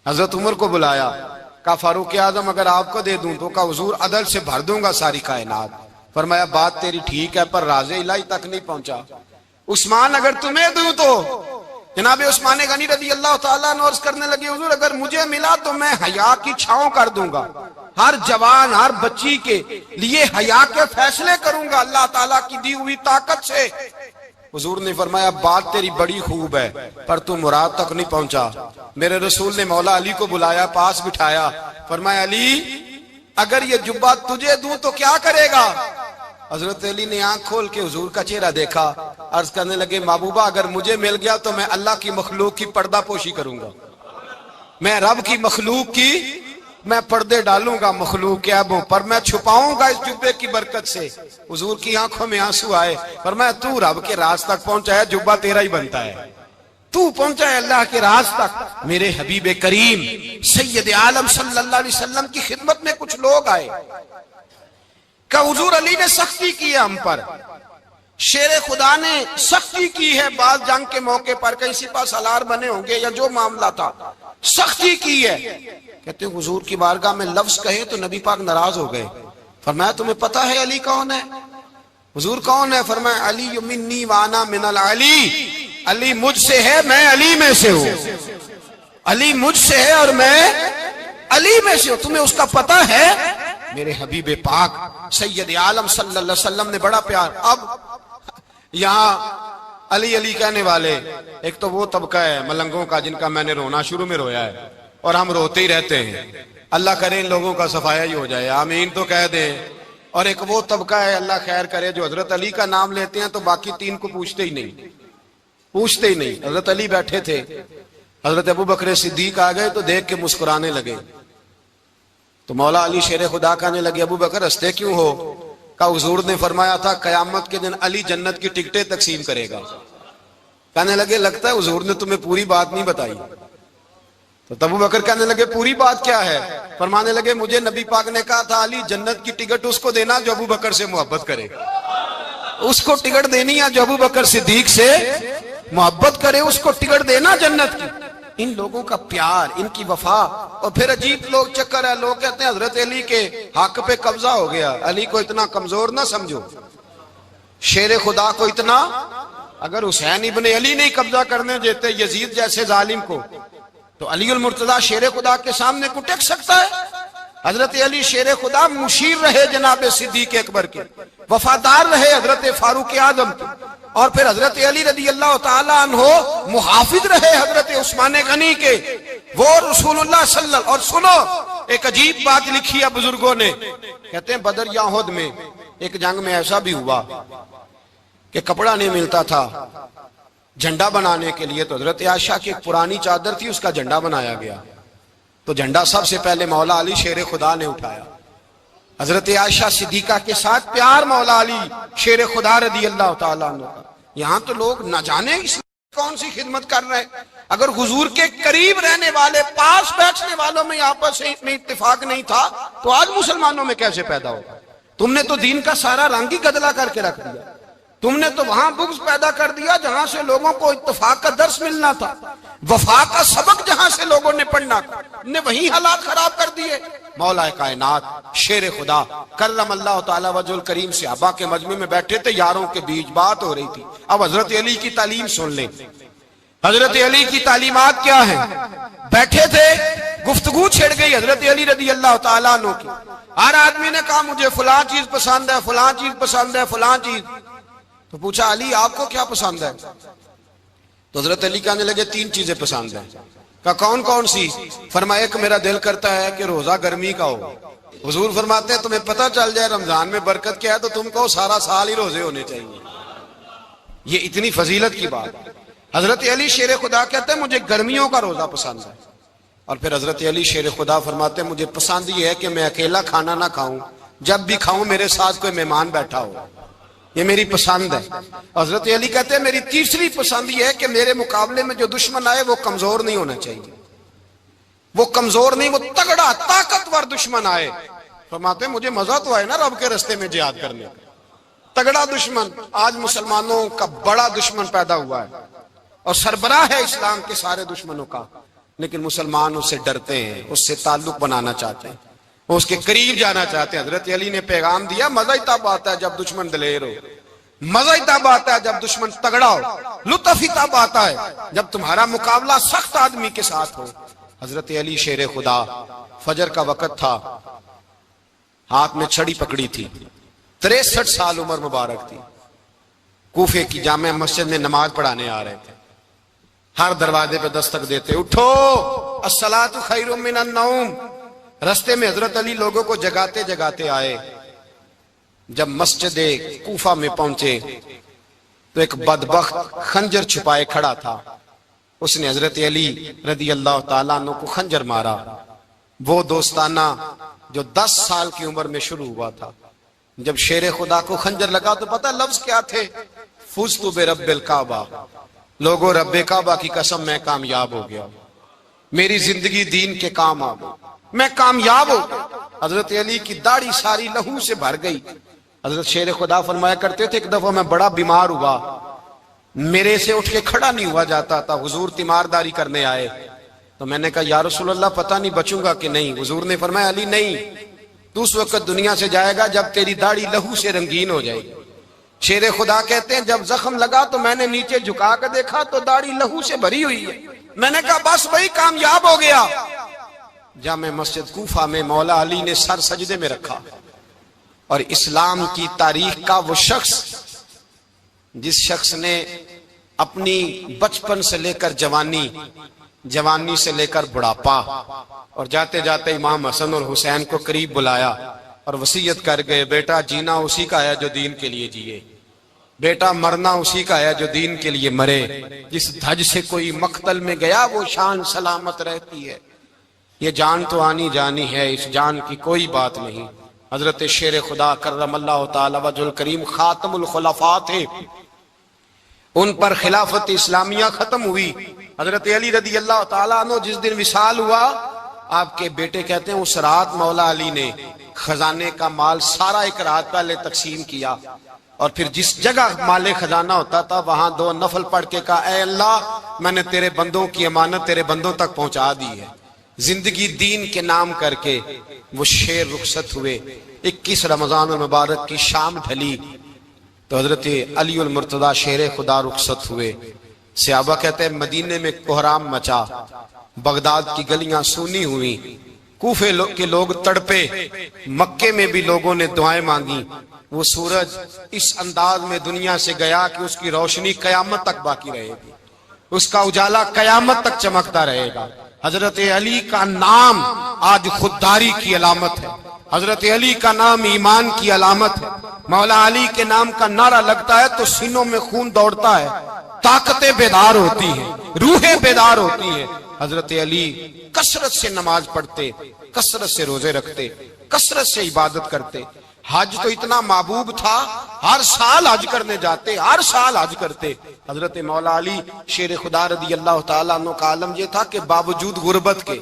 حضرت عمر کو بلایا، کہا فاروق اعظم اگر آپ کو دے دوں تو کہا حضور عدل سے بھر دوں گا ساری کائنات. فرمایا بات تیری ٹھیک ہے پر راز الہی تک نہیں پہنچا. عثمان اگر تمہیں دوں تو جناب عثمان غنی رضی اللہ تعالیٰ عنہ عرض کرنے لگے حضور اگر مجھے ملا تو میں حیا کی چھاؤں کر دوں گا, ہر جوان ہر بچی کے لیے حیا کے فیصلے کروں گا اللہ تعالیٰ کی دی ہوئی طاقت سے. حضور نے فرمایا بات تیری بڑی خوب ہے پر تو مراد تک نہیں پہنچا. میرے رسول نے مولا علی کو بلایا, پاس بٹھایا, فرمایا علی اگر یہ جبہ تجھے دوں تو کیا کرے گا؟ حضرت علی نے آنکھ کھول کے حضور کا چہرہ دیکھا, عرض کرنے لگے محبوبہ اگر مجھے مل گیا تو میں اللہ کی مخلوق کی پردہ پوشی کروں گا, میں رب کی مخلوق کی میں پردے ڈالوں گا مخلوق کے عیبوں پر, میں چھپاؤں گا اس جبے کی برکت سے. حضور کی آنکھوں میں آنسو آئے, فرمایا تو رب کے راز تک پہنچا ہے, جبہ تیرا ہی بنتا ہے, تو پہنچا ہے اللہ کے راز تک. میرے حبیب کریم سید عالم صلی اللہ علیہ وسلم کی خدمت میں کچھ لوگ آئے کہ حضور علی نے سختی کی ہے ہم پر, شیر خدا نے سختی کی ہے بعض جنگ کے موقع پر, کہیں سپاہ سالار بنے ہوں گے یا جو معاملہ تھا سختی کی ہے. کہتے ہیں حضور کی بارگاہ میں لفظ کہے تو نبی پاک ناراض ہو گئے. فرمایا تمہیں پتا ہے علی کون ہے؟ حضور کون ہے؟ فرمایا علی منی وانا من العلی, علی مجھ سے ہے میں علی میں سے ہوں, علی مجھ سے ہے اور میں علی میں سے ہوں, تمہیں اس کا پتہ ہے؟ میرے حبیب پاک سید عالم صلی اللہ علیہ وسلم نے بڑا پیار. اب یہاں علی علی کہنے والے ایک تو وہ طبقہ ہے ملنگوں کا جن کا میں نے رونا شروع میں رویا ہے اور ہم روتے ہی رہتے ہیں, اللہ کرے ان لوگوں کا صفایا ہی ہو جائے, آمین تو کہہ دیں. اور ایک وہ طبقہ ہے اللہ خیر کرے جو حضرت علی کا نام لیتے ہیں تو باقی تین کو پوچھتے ہی نہیں. حضرت علی بیٹھے تھے, حضرت ابو بکر صدیق آ گئے تو دیکھ کے مسکرانے لگے. تو مولا علی شیر خدا کہنے لگے ابو بکر ہنستے کیوں ہو؟ کہا حضور نے فرمایا تھا قیامت کے دن علی جنت کی ٹکٹیں تقسیم کرے گا. کہنے لگے لگتا ہے حضور نے تمہیں پوری بات نہیں بتائی. تو ابو بکر کہنے لگے پوری بات کیا ہے؟ فرمانے لگے مجھے نبی پاک نے کہا تھا علی جنت کی ٹکٹ اس کو دینا جو ابو بکر سے محبت کرے, اس کو ٹکٹ دینی ہے جو ابو بکر صدیق سے محبت کرے, اس کو ٹکٹ دینا جنت کی. ان لوگوں کا پیار, ان کی وفا. اور پھر عجیب لوگ چکر ہے, لوگ کہتے ہیں حضرت علی کے حق پہ قبضہ ہو گیا. علی کو اتنا کمزور نہ سمجھو, شیر خدا کو اتنا, اگر حسین ابن علی نہیں قبضہ کرنے دیتے یزید جیسے ظالم کو تو علی المرتضیٰ شیر خدا کے سامنے کو ٹک سکتا ہے؟ حضرت علی شیر خدا مشیر رہے جناب صدیق اکبر کے, وفادار رہے حضرت فاروق اعظم کے, اور پھر حضرت علی رضی اللہ تعالیٰ عنہ محافظ رہے حضرت عثمان غنی کے, وہ رسول اللہ صلی اللہ. اور سنو ایک عجیب بات لکھی ہے بزرگوں نے, کہتے ہیں بدر یا احد میں ایک جنگ میں ایسا بھی ہوا کہ کپڑا نہیں ملتا تھا جھنڈا بنانے کے لیے, تو حضرت عائشہ کی ایک پرانی چادر تھی اس کا جھنڈا بنایا گیا. تو جھنڈا سب سے پہلے مولا علی شیر خدا نے اٹھایا. حضرت عائشہ صدیقہ کے ساتھ پیار مولا علی شیر خدا رضی اللہ تعالیٰ عنہ کا. یہاں تو لوگ نہ جانے اسلام کون سی خدمت کر رہے ہیں. اگر حضور کے قریب رہنے والے پاس بیٹھنے والوں میں آپس میں اتفاق نہیں تھا تو آج مسلمانوں میں کیسے پیدا ہوگا؟ تم نے تو دین کا سارا رنگ ہی گدلا کر کے رکھ دیا. تم نے تو وہاں بغض پیدا کر دیا جہاں سے لوگوں کو اتفاق کا درس ملنا تھا, وفا کا سبق جہاں سے لوگوں نے پڑھنا تھا, نے وہی حالات خراب کر دیے. مولا کائنات شیر خدا کرم اللہ تعالیٰ وجہ الکریم صحابہ کے مجمع میں بیٹھے تھے, یاروں کے بیچ بات ہو رہی تھی. اب حضرت علی کی تعلیم سن لیں, حضرت علی کی تعلیمات کیا ہیں. بیٹھے تھے, گفتگو چھڑ گئی حضرت علی رضی اللہ تعالیٰ عنہ کی. ہر آدمی نے کہا مجھے فلاں چیز پسند ہے, فلاں چیز پسند ہے, فلاں چیز. تو پوچھا علی آپ کو کیا پسند ہے؟ تو حضرت علی کہنے لگے تین چیزیں پسند ہیں. کہا کون کون سی؟ فرمایا ایک میرا دل کرتا ہے کہ روزہ گرمی کا ہو. حضور فرماتے ہیں تمہیں پتہ چل جائے رمضان میں برکت کیا ہے تو تم کو سارا سال ہی روزے ہونے چاہیے. یہ اتنی فضیلت کی بات. حضرت علی شیر خدا کہتے ہیں مجھے گرمیوں کا روزہ پسند ہے. اور پھر حضرت علی شیر خدا فرماتے ہیں مجھے پسند یہ ہے کہ میں اکیلا کھانا نہ کھاؤں, جب بھی کھاؤں میرے ساتھ کوئی مہمان بیٹھا ہو, یہ میری پسند ہے. حضرت علی کہتے ہیں میری تیسری پسند یہ ہے کہ میرے مقابلے میں جو دشمن آئے وہ کمزور نہیں ہونا چاہیے, وہ کمزور نہیں, وہ تگڑا طاقتور دشمن آئے. فرماتے ہیں مجھے مزہ تو آئے نا رب کے رستے میں جہاد کرنے کا. تگڑا دشمن, آج مسلمانوں کا بڑا دشمن پیدا ہوا ہے اور سربراہ ہے اسلام کے سارے دشمنوں کا, لیکن مسلمان اس سے ڈرتے ہیں، اس سے تعلق بنانا چاہتے ہیں، وہ اس کے قریب جانا چاہتے ہیں۔ حضرت علی نے پیغام دیا، مزہ ہی تب آتا ہے جب دشمن دلیر ہو، مزہ ہی تب آتا ہے جب دشمن تگڑا ہو، لطف ہی تب آتا ہے جب تمہارا مقابلہ سخت آدمی کے ساتھ ہو۔ حضرت علی شیر خدا، فجر کا وقت تھا، ہاتھ میں چھڑی پکڑی تھی، 63 سال عمر مبارک تھی، کوفے کی جامع مسجد میں نماز پڑھانے آ رہے تھے۔ ہر دروازے پہ دستک دیتے، اٹھو الصلاۃ خیر من النوم۔ رستے میں حضرت علی لوگوں کو جگاتے جگاتے آئے۔ جب مسجد کوفہ میں پہنچے تو ایک بدبخت خنجر چھپائے کھڑا تھا، اس نے حضرت علی رضی اللہ تعالیٰ عنہ کو خنجر مارا۔ وہ دوستانہ جو 10 سال کی عمر میں شروع ہوا تھا، جب شیر خدا کو خنجر لگا تو پتہ لفظ کیا تھے؟ فزت برب الکعبہ، لوگوں رب کعبہ کی قسم میں کامیاب ہو گیا، میری زندگی دین کے کام آ گئی، میں کامیاب ہو گیا۔ حضرت علی کی داڑھی ساری لہو سے بھر گئی۔ حضرت شیر خدا فرمایا کرتے تھے، ایک دفعہ میں بڑا بیمار ہوا، میرے سے اٹھ کے کھڑا نہیں ہوا جاتا تھا، حضور تیمارداری کرنے آئے تو میں نے کہا یا رسول اللہ پتہ نہیں بچوں گا کہ نہیں۔ حضور نے فرمایا علی نہیں، تو اس وقت دنیا سے جائے گا جب تیری داڑھی لہو سے رنگین ہو جائے گی۔ شیر خدا کہتے ہیں جب زخم لگا تو میں نے نیچے جھکا کر دیکھا تو داڑھی لہو سے بھری ہوئی ہے، میں نے کہا بس وہی کامیاب ہو گیا۔ جامع مسجد کوفہ میں مولا علی نے سر سجدے میں رکھا، اور اسلام کی تاریخ کا وہ شخص جس شخص نے اپنی بچپن سے لے کر جوانی، جوانی سے لے کر بڑھاپا، اور جاتے جاتے امام حسن اور حسین کو قریب بلایا اور وصیت کر گئے، بیٹا جینا اسی کا ہے جو دین کے لیے جیے، بیٹا مرنا اسی کا ہے جو دین کے لیے مرے، جس دھج سے کوئی مقتل میں گیا وہ شان سلامت رہتی ہے، یہ جان تو آنی جانی ہے، اس جان کی کوئی بات نہیں۔ حضرت شیر خدا کرم اللہ تعالی وجہ الکریم خاتم الخلفاء تھے، ان پر خلافت اسلامیہ ختم ہوئی۔ حضرت علی رضی اللہ تعالیٰ عنہ جس دن وصال ہوا، آپ کے بیٹے کہتے ہیں اس رات مولا علی نے خزانے کا مال سارا ایک رات پہلے تقسیم کیا، اور پھر جس جگہ مال خزانہ ہوتا تھا وہاں 2 نفل پڑھ کے کہا اے اللہ میں نے تیرے بندوں کی امانت تیرے بندوں تک پہنچا دی ہے۔ زندگی دین کے نام کر کے وہ شیر رخصت ہوئے۔ 21 رمضان المبارک کی شام ڈھلی تو حضرت علی المرتضی شیر خدا رخصت ہوئے۔ صحابہ کہتے ہیں مدینے میں کوہرام مچا، بغداد کی گلیاں سونی ہوئی، کوفے کے لوگ تڑپے، مکے میں بھی لوگوں نے دعائیں مانگی۔ وہ سورج اس انداز میں دنیا سے گیا کہ اس کی روشنی قیامت تک باقی رہے گی، اس کا اجالا قیامت تک چمکتا رہے گا۔ حضرت علی کا نام آج خودداری کی علامت ہے، حضرت علی کا نام ایمان کی علامت ہے۔ مولا علی کے نام کا نعرہ لگتا ہے تو سینوں میں خون دوڑتا ہے، طاقتیں بیدار ہوتی ہیں، روحیں بیدار ہوتی ہیں۔ حضرت علی کثرت سے نماز پڑھتے، کثرت سے روزے رکھتے، کثرت سے عبادت کرتے۔ حج تو اتنا محبوب تھا، ہر سال حج کرنے جاتے، ہر سال حج کرتے۔ حضرت مولا علی شیر خدا رضی اللہ تعالیٰ عنہ کا عالم یہ تھا کہ باوجود غربت کے،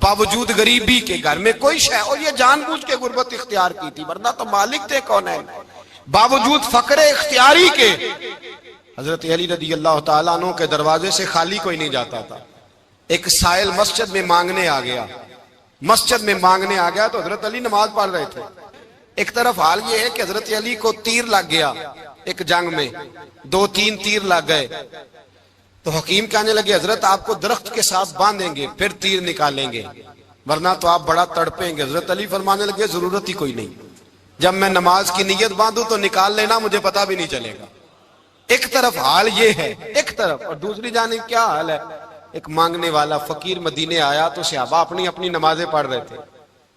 باوجود غریبی کے، گھر میں کوئی شے، اور یہ جان بوجھ کے غربت اختیار کی تھی ورنہ تو مالک تھے کون ہے، باوجود فقر اختیاری کے حضرت علی رضی اللہ تعالیٰ عنہ کے دروازے سے خالی کوئی نہیں جاتا تھا۔ ایک سائل مسجد میں مانگنے آ گیا، مسجد میں مانگنے آ گیا تو حضرت علی نماز پڑھ رہے تھے۔ ایک طرف حال یہ ہے کہ حضرت علی کو تیر لگ گیا، ایک جنگ میں 2-3 تیر لگ گئے تو حکیم کہنے لگے حضرت آپ کو درخت کے ساتھ باندھیں گے پھر تیر نکالیں گے ورنہ تو آپ بڑا تڑپیں گے۔ حضرت علی فرمانے لگے ضرورت ہی کوئی نہیں، جب میں نماز کی نیت باندھوں تو نکال لینا، مجھے پتا بھی نہیں چلے گا۔ ایک طرف حال یہ ہے، ایک طرف، اور دوسری جانب کیا حال ہے؟ ایک مانگنے والا فقیر مدینے آیا تو صحابہ اپنی اپنی نمازیں پڑھ رہے تھے،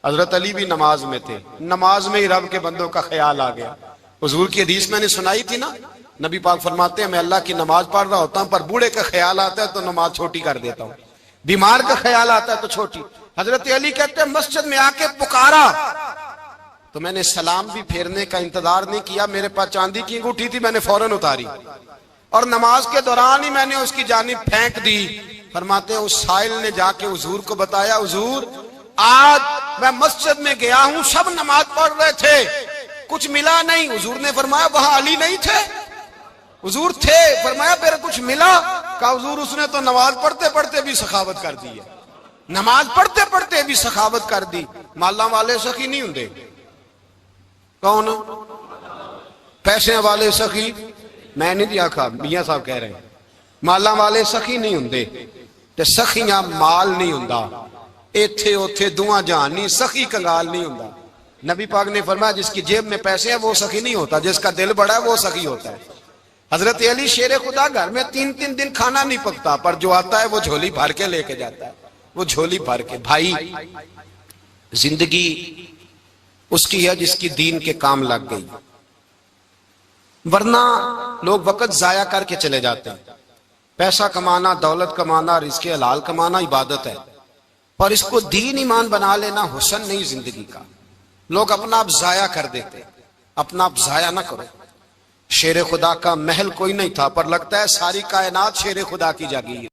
حضرت علی بھی نماز میں تھے، نماز میں ہی رب کے بندوں کا خیال آ گیا۔ حضور کی حدیث میں نے سنائی تھی نا، نبی پاک فرماتے ہیں میں اللہ کی نماز پڑھ رہا ہوتا ہوں پر بوڑھے کا خیال آتا ہے تو نماز چھوٹی کر دیتا ہوں، بیمار کا خیال آتا ہے تو چھوٹی۔ حضرت علی کہتے ہیں مسجد میں آ کے پکارا تو میں نے سلام بھی پھیرنے کا انتظار نہیں کیا، میرے پاس چاندی کی انگوٹھی تھی، میں نے فوراً اتاری اور نماز کے دوران ہی میں نے اس کی جانب پھینک دی۔ فرماتے ہیں اس سائل نے جا کے حضور کو بتایا حضور آج میں مسجد میں گیا ہوں، سب نماز پڑھ رہے تھے، کچھ ملا نہیں۔ حضور نے فرمایا وہاں علی نہیں تھے؟ حضور تھے۔ فرمایا پھر کچھ ملا؟ کہا حضور اس نے تو نماز پڑھتے پڑھتے بھی سخاوت کر دی ہے، نماز پڑھتے پڑھتے بھی سخاوت کر دی۔ مالاں والے سخی نہیں ہوندے، کون؟ پیسے والے سخی، میں نہیں دیا کھا، میاں صاحب کہہ رہے ہیں مالاں والے سخی نہیں ہوندے، تے سخیاں مال نہیں ہوندا، ایتھے اوتھے دعا جہان نہیں، سخی کنگال نہیں ہوندا۔ نبی پاک نے فرمایا جس کی جیب میں پیسے ہیں وہ سخی نہیں ہوتا، جس کا دل بڑا ہے وہ سخی ہوتا ہے۔ حضرت علی شیر خدا گھر میں 3 دن کھانا نہیں پکتا، پر جو آتا ہے وہ جھولی بھر کے لے کے جاتا ہے، وہ جھولی بھر کے۔ بھائی زندگی اس کی ہے جس کی دین کے کام لگ گئی، ورنہ لوگ وقت ضائع کر کے چلے جاتے ہیں۔ پیسہ کمانا، دولت کمانا، رزق حلال کمانا عبادت ہے، پر اس کو دین ایمان بنا لینا حسن نہیں زندگی کا۔ لوگ اپنا آپ ضائع کر دیتے، اپنا آپ ضائع نہ کرو۔ شیر خدا کا محل کوئی نہیں تھا، پر لگتا ہے ساری کائنات شیر خدا کی جاگیر۔